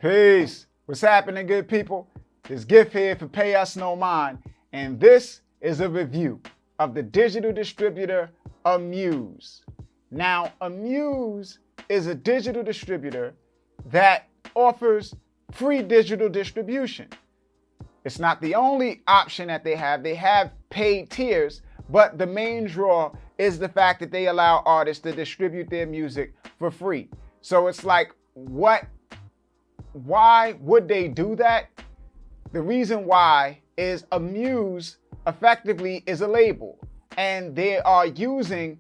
Peace. What's happening, good people? It's Gift here for Pay Us No Mind, and this is a review of the digital distributor Amuse. Now, Amuse is a digital distributor that offers free digital distribution. It's not the only option that they have. They have paid tiers, but the main draw is the fact that they allow artists to distribute their music for free. So it's like, why would they do that? The reason why is Amuse effectively is a label, and they are using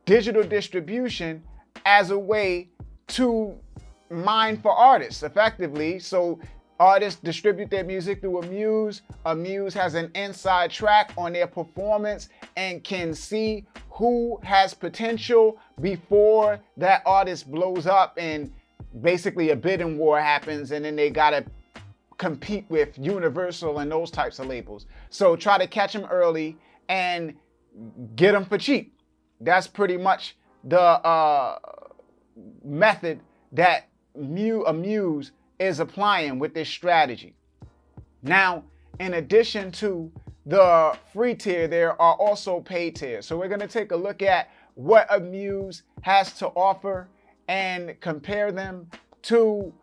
digital distribution as a way to mine for artists effectively. So artists distribute their music through Amuse. Amuse has an inside track on their performance and can see who has potential before that artist blows up and basically a bidding war happens, and then they gotta compete with Universal and those types of labels. So try to catch them early and get them for cheap. That's pretty much the method that Amuse is applying with this strategy. Now, in addition to the free tier, there are also paid tiers. So we're gonna take a look at what Amuse has to offer and compare them to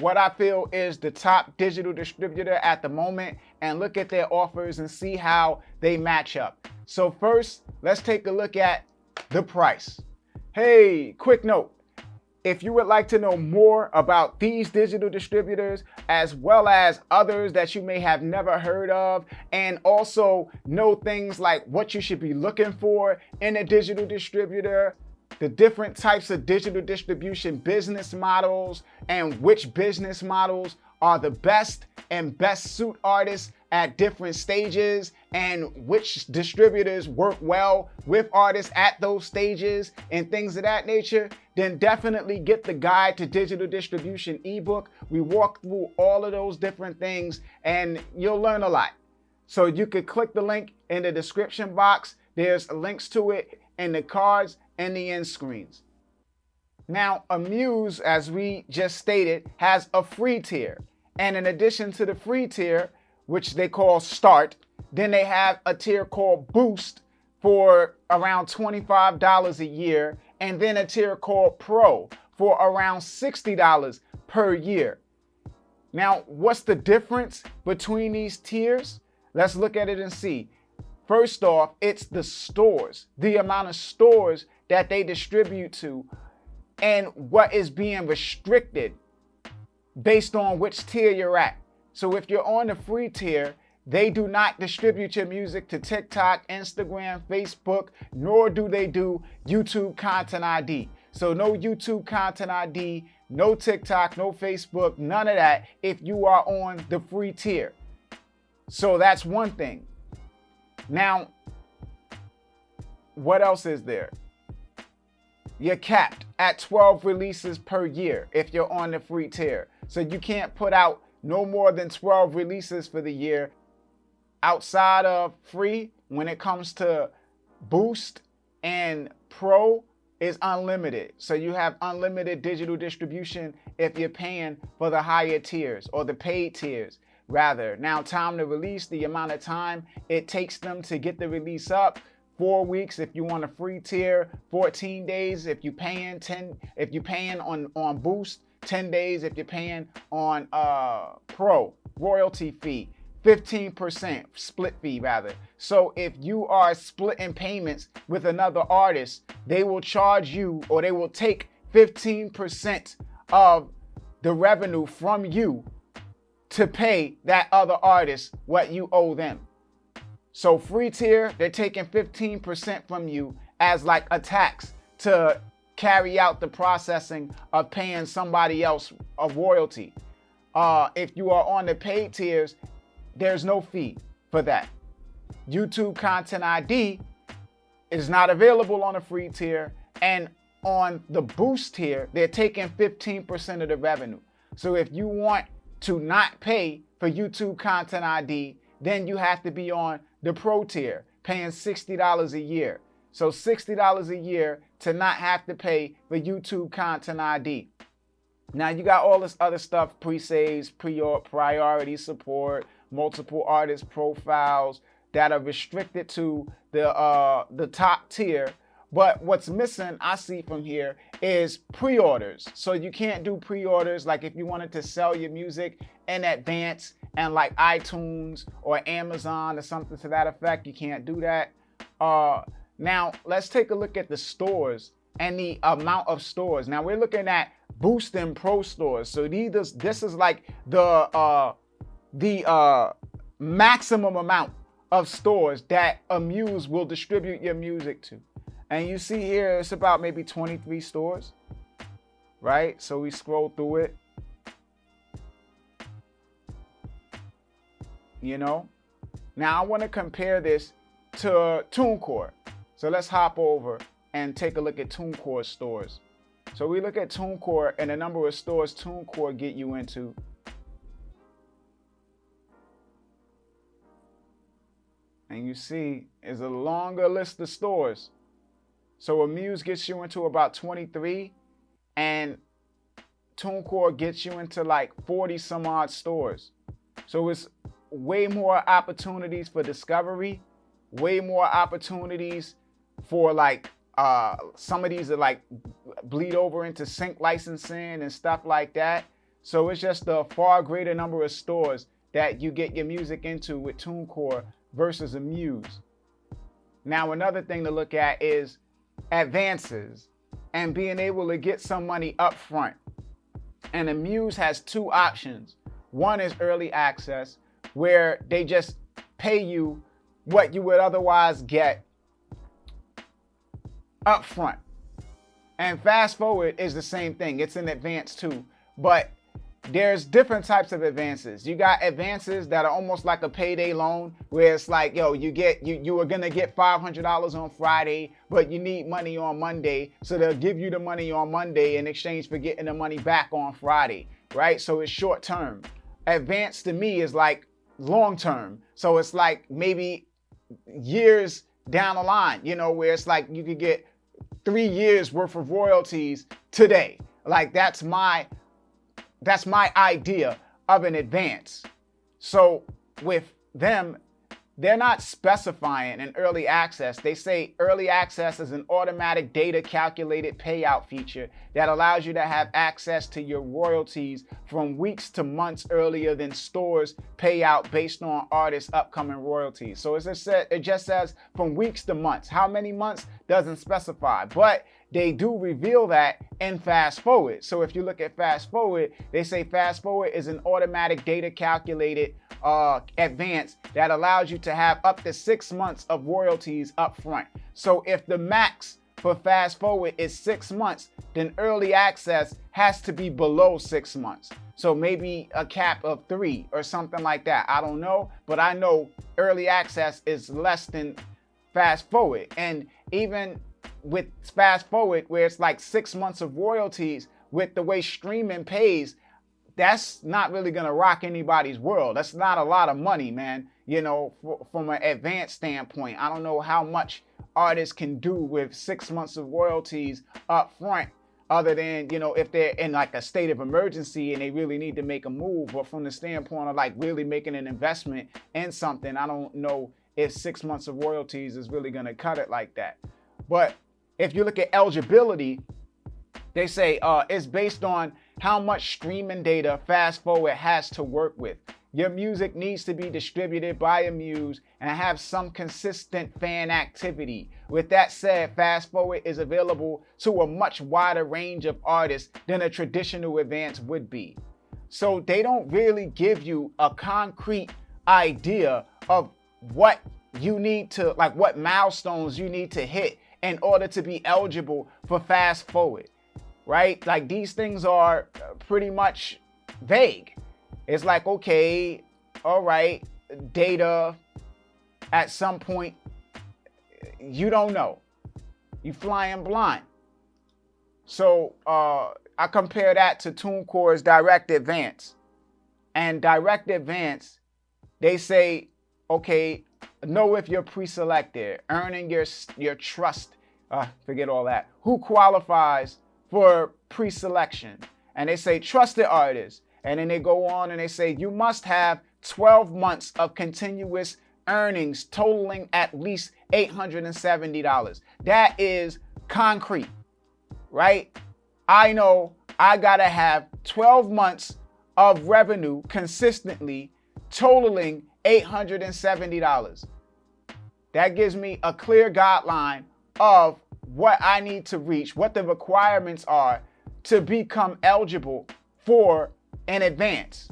what I feel is the top digital distributor at the moment, and look at their offers and see how they match up. So first, let's take a look at the price. Hey, quick note. If you would like to know more about these digital distributors, as well as others that you may have never heard of, and also know things like what you should be looking for in a digital distributor, the different types of digital distribution business models, and which business models are the best and best suit artists at different stages, and which distributors work well with artists at those stages and things of that nature, then definitely get the Guide to Digital Distribution ebook. We walk through all of those different things and you'll learn a lot. So you could click the link in the description box. There's links to it in the cards and the end screens. Now, Amuse, as we just stated, has a free tier. And in addition to the free tier, which they call Start, then they have a tier called Boost for around $25 a year, and then a tier called Pro for around $60 per year. Now, what's the difference between these tiers? Let's look at it and see. First off, it's the stores, the amount of stores that they distribute to, and what is being restricted based on which tier you're at. So if you're on the free tier, they do not distribute your music to TikTok, Instagram, Facebook, nor do they do YouTube Content ID. So no YouTube Content ID, no TikTok, no Facebook, none of that if you are on the free tier. So that's one thing. Now, what else is there? You're capped at 12 releases per year if you're on the free tier. So you can't put out no more than 12 releases for the year. Outside of free, when it comes to Boost and Pro, is unlimited. So you have unlimited digital distribution if you're paying for the higher tiers, or the paid tiers rather. Now, time to release, the amount of time it takes them to get the release up, 4 weeks if you want a free tier, 14 days if you're paying, 10 if you're paying on Boost, 10 days if you're paying on Pro. Royalty fee, 15% split fee rather. So if you are splitting payments with another artist, they will charge you, or they will take 15% of the revenue from you to pay that other artist what you owe them. So free tier, they're taking 15% from you as like a tax to carry out the processing of paying somebody else a royalty. If you are on the paid tiers, there's no fee for that. YouTube Content ID is not available on a free tier, and on the Boost tier, they're taking 15% of the revenue. So if you want to not pay for YouTube Content ID, then you have to be on the Pro tier, paying $60 a year. So $60 a year to not have to pay for YouTube Content ID. Now you got all this other stuff, pre-saves, priority support, multiple artist profiles that are restricted to the top tier. But what's missing, I see from here, is pre-orders. So you can't do pre-orders. Like if you wanted to sell your music in advance and like iTunes or Amazon or something to that effect, you can't do that. Now let's take a look at the stores and the amount of stores. Now we're looking at Boost and Pro stores. So this is like the maximum amount of stores that Amuse will distribute your music to. And you see here, it's about maybe 23 stores, right? So we scroll through it. You know? Now I want to compare this to TuneCore. So let's hop over and take a look at TuneCore stores. So we look at TuneCore and the number of stores TuneCore get you into. And you see, it's a longer list of stores. So Amuse gets you into about 23 and TuneCore gets you into like 40 some odd stores. So it's way more opportunities for discovery, way more opportunities for like some of these are like bleed over into sync licensing and stuff like that. So it's just a far greater number of stores that you get your music into with TuneCore versus Amuse. Now another thing to look at is advances and being able to get some money up front. And Amuse has two options. One is early access, where they just pay you what you would otherwise get up front. And fast forward is the same thing. It's an advance too, but there's different types of advances. You got advances that are almost like a payday loan, where it's like, yo, you were gonna get $500 on Friday, but you need money on Monday, so they'll give you the money on Monday in exchange for getting the money back on Friday, right? So it's short term. Advance to me is like long term. So it's like maybe years down the line, you know, where it's like you could get 3 years worth of royalties today. Like that's my idea of an advance. So with them, they're not specifying an early access. They say early access is an automatic data calculated payout feature that allows you to have access to your royalties from weeks to months earlier than stores payout based on artists' upcoming royalties. So as I said, it just says from weeks to months. How many months doesn't specify, but they do reveal that in Fast Forward. So if you look at Fast Forward, they say Fast Forward is an automatic data calculated advance that allows you to have up to 6 months of royalties up front. So if the max for Fast Forward is 6 months, then early access has to be below 6 months. So maybe a cap of 3 or something like that. I don't know, but I know early access is less than Fast Forward. And even with Fast Forward, where it's like 6 months of royalties, with the way streaming pays, that's not really gonna rock anybody's world. That's not a lot of money, man. You know, from an advanced standpoint, I don't know how much artists can do with 6 months of royalties up front, other than, you know, if they're in like a state of emergency and they really need to make a move. But from the standpoint of like really making an investment in something, I don't know if 6 months of royalties is really gonna cut it like that. But if you look at eligibility, they say it's based on how much streaming data Fast Forward has to work with. Your music needs to be distributed by Amuse and have some consistent fan activity. With that said, Fast Forward is available to a much wider range of artists than a traditional advance would be. So they don't really give you a concrete idea of what you need to, like what milestones you need to hit in order to be eligible for Fast Forward, right? Like these things are pretty much vague. It's like, okay, all right, data at some point, you don't know. You flying blind. So I compare that to TuneCore's Direct Advance. And Direct Advance, they say, okay, know if you're pre-selected, earning your trust, forget all that. Who qualifies for pre-selection? and they say trusted artists. And then they go on and they say you must have 12 months of continuous earnings totaling at least $870. That is concrete, right? I know I gotta have 12 months of revenue consistently totaling $870. That gives me a clear guideline of what I need to reach, what the requirements are to become eligible for an advance.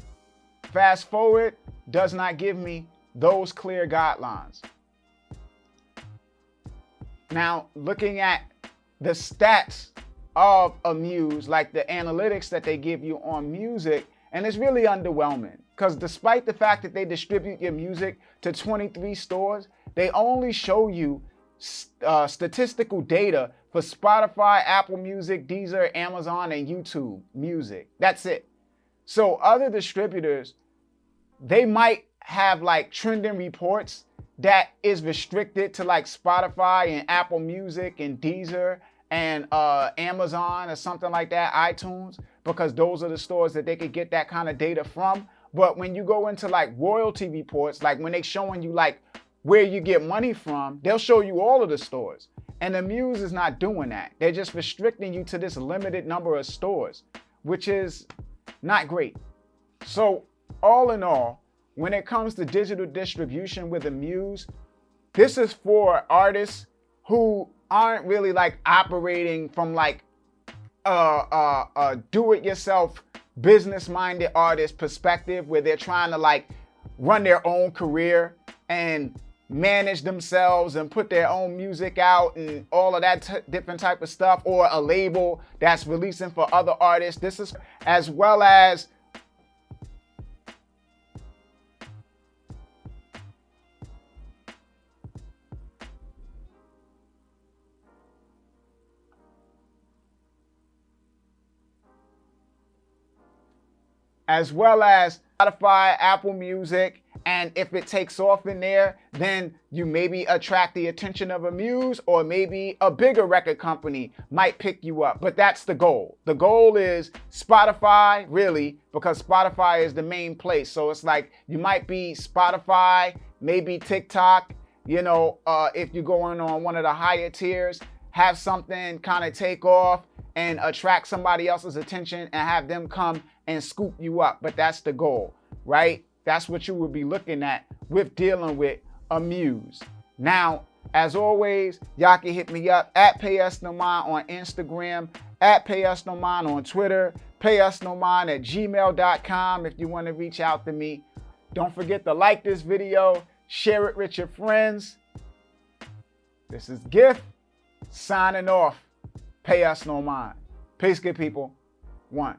Fast forward does not give me those clear guidelines. Now, looking at the stats of Amuse, like the analytics that they give you on music, and it's really underwhelming because despite the fact that they distribute your music to 23 stores, they only show you statistical data for Spotify, Apple Music, Deezer, Amazon, and YouTube Music. That's it. So other distributors, they might have like trending reports that is restricted to like Spotify and Apple Music and Deezer and Amazon or something like that, iTunes, because those are the stores that they could get that kind of data from. But when you go into like royalty reports, like when they're showing you like where you get money from, they'll show you all of the stores. And Amuse is not doing that. They're just restricting you to this limited number of stores, which is not great. So all in all, when it comes to digital distribution with Amuse, this is for artists who aren't really like operating from like a do-it-yourself business-minded artist perspective where they're trying to like run their own career and manage themselves and put their own music out and all of that different type of stuff, or a label that's releasing for other artists. This is as well as Spotify, Apple Music, and if it takes off in there, then you maybe attract the attention of Amuse, or maybe a bigger record company might pick you up. But that's the goal. The goal is Spotify, really, because Spotify is the main place. So it's like you might be Spotify, maybe TikTok, you know, if you're going on one of the higher tiers, have something kind of take off and attract somebody else's attention and have them come and scoop you up. But that's the goal, right? That's what you would be looking at with dealing with Amuse. Now, as always, y'all can hit me up at PayUsNoMind on Instagram, at PayUsNoMind on Twitter, PayUsNoMind@gmail.com if you want to reach out to me. Don't forget to like this video, share it with your friends. This is Gift signing off. Pay us no mind. Peace, good people. One.